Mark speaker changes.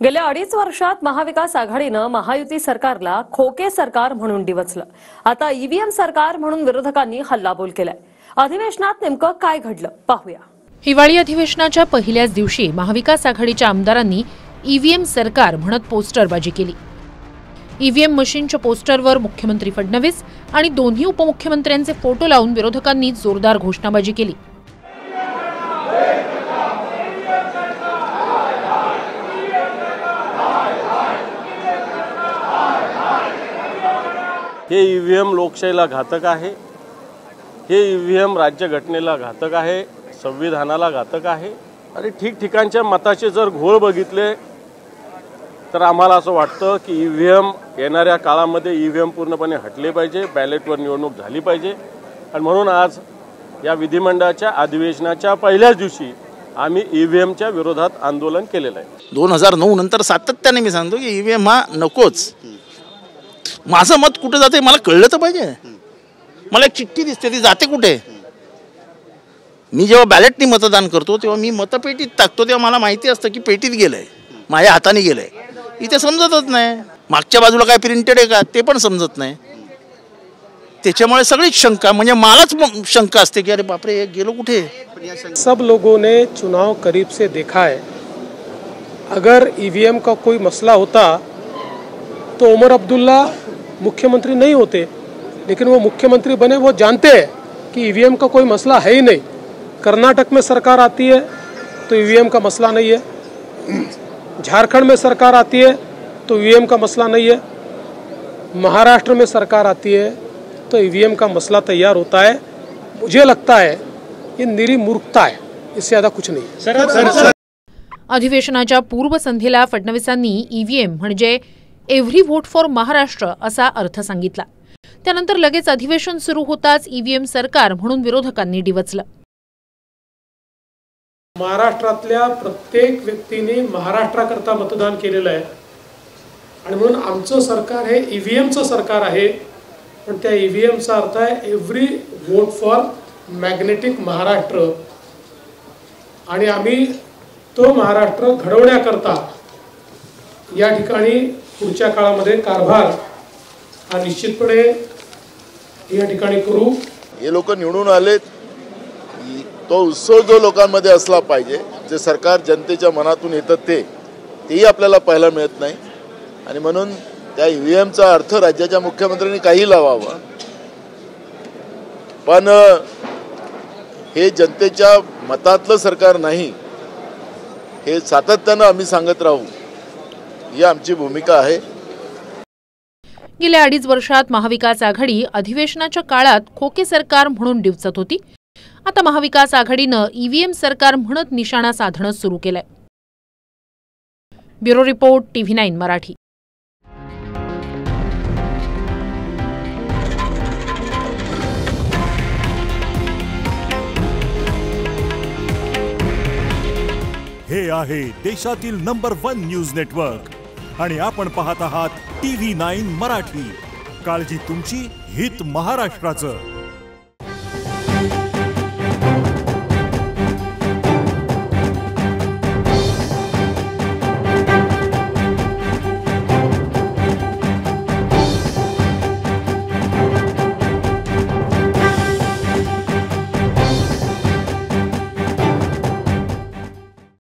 Speaker 1: गेल्या 2.5 वर्षात महाविकास आघाडीनं महायुती सरकारला खोके सरकार म्हणून डिवचलं। आता ईव्हीएम सरकार म्हणून विरोधकांनी हल्लाबोल केलाय। अधिवेशनात नेमकं काय घडलं पाहूया।
Speaker 2: हिवाळी अधिवेशनाच्या पहिल्याच दिवशी महाविकास आघाडीच्या आमदारांनी ईव्हीएम सरकार म्हणत पोस्टरबाजी केली। ईव्हीएम मशीनच्या पोस्टरवर मुख्यमंत्री फडणवीस आणि दोन्ही उपमुख्यमंत्र्यांचे फोटो लावून विरोधकांनी जोरदार घोषणाबाजी केली।
Speaker 3: हे ईव्हीएम लोकशाहीला घातक आहे, हे ईव्हीएम राज्यघटनेला घातक आहे, संविधानाला घातक आहे। आणि ठिकठिकाणच्या मताचे जर घोळ बघितले तर आम्हाला असं वाटतं की ईव्हीएम येणाऱ्या काळामध्ये ईव्हीएम पूर्णपणे हटले पाहिजे, बॅलेटवर निवडणूक झाली पाहिजे। आणि म्हणून आज या विधिमंडळाच्या अधिवेशनाच्या पहिल्याच दिवशी आम्ही ईव्हीएमच्या विरोधात आंदोलन केलेलं आहे।
Speaker 4: 2009 नंतर सातत्याने मी सांगतो की ईव्हीएम हा नकोच। माझं मत कुठे जाते मला कळलं तर पाहिजे। मला एक चिठ्ठी दिसते, ती जाते कुठे? मी जेव्हा बॅलेटनी मतदान करतो तेव्हा मी मतपेटीत टाकतो, तेव्हा मला माहिती असतं की पेटीत गेलंय, माझ्या हाताने गेलंय। इथे समजतच नाही, मागच्या बाजूला काय प्रिंटेड आहे का ते पण समजत नाही। त्याच्यामुळे सगळीच शंका, म्हणजे मलाच शंका असते की अरे बापरे हे गेलो कुठे।
Speaker 5: सब लोगों ने चुनाव करीब से देखा है। अगर ईवीएम का कोई मसला होता तो उमर अब्दुल्ला मुख्यमंत्री नहीं होते, लेकिन वो मुख्यमंत्री बने। वो जानते हैं कि ईवीएम का कोई मसला है ही नहीं। कर्नाटक में सरकार आती है तो ईवीएम का मसला नहीं है, झारखंड में सरकार आती है तो ईवीएम का मसला नहीं है, महाराष्ट्र में सरकार आती है तो ईवीएम का मसला तैयार होता है। मुझे लगता है ये निरी मूर्खता है, इससे ज़्यादा कुछ नहीं।
Speaker 2: अधिवेशनाच्या पूर्वसंध्येला फडणवीसांनी ईव्हीएम म्हणजे एव्हरी व्होट फॉर महाराष्ट्र असा अर्थ सांगितला। त्यानंतर लगेच अधिवेशन सुरू होताच ईव्हीएम सरकार म्हणून विरोधकांनी डिवचलं।
Speaker 5: महाराष्ट्रातल्या प्रत्येक व्यक्तीने महाराष्ट्राकरता मतदान केलेलं आहे आणि म्हणून आमचं सरकार हे ईव्हीएमचं सरकार आहे। पण त्या ईव्हीएमचा अर्थ आहे every vote for magnetic Maharashtra, आणि आम्ही तो महाराष्ट्र घडवण्याकरता या ठिकाणी पुढच्या काळामध्ये कारभार हा निश्चितपणे या ठिकाणी करू।
Speaker 6: हे लोक निवडून आलेत, तो उत्सव जो लोकांमध्ये असला पाहिजे, जे सरकार जनतेच्या मनातून येतं तेही आपल्याला पाहायला मिळत नाही। आणि म्हणून त्या ईव्हीएमचा अर्थ राज्याच्या मुख्यमंत्र्यांनी काही लावावा, पण हे जनतेच्या मतातलं सरकार नाही हे सातत्यानं आम्ही सांगत राहू, ही आमची भूमिका आहे।
Speaker 2: गेल्या 2.5 वर्षात महाविकास आघाडी अधिवेशनाच्या काळात खोके सरकार म्हणून डिवचत होती। आता महाविकास आघाडीनं ईव्हीएम सरकार म्हणत निशाणा साधणं सुरू केलंय। Bureau report TV9 Marathi.
Speaker 7: हे आहे देशातील नंबर 1 न्यूज नेटवर्क आणि आपण पाहत आहात TV9 मराठी। काळजी तुमची, हित महाराष्ट्राचं।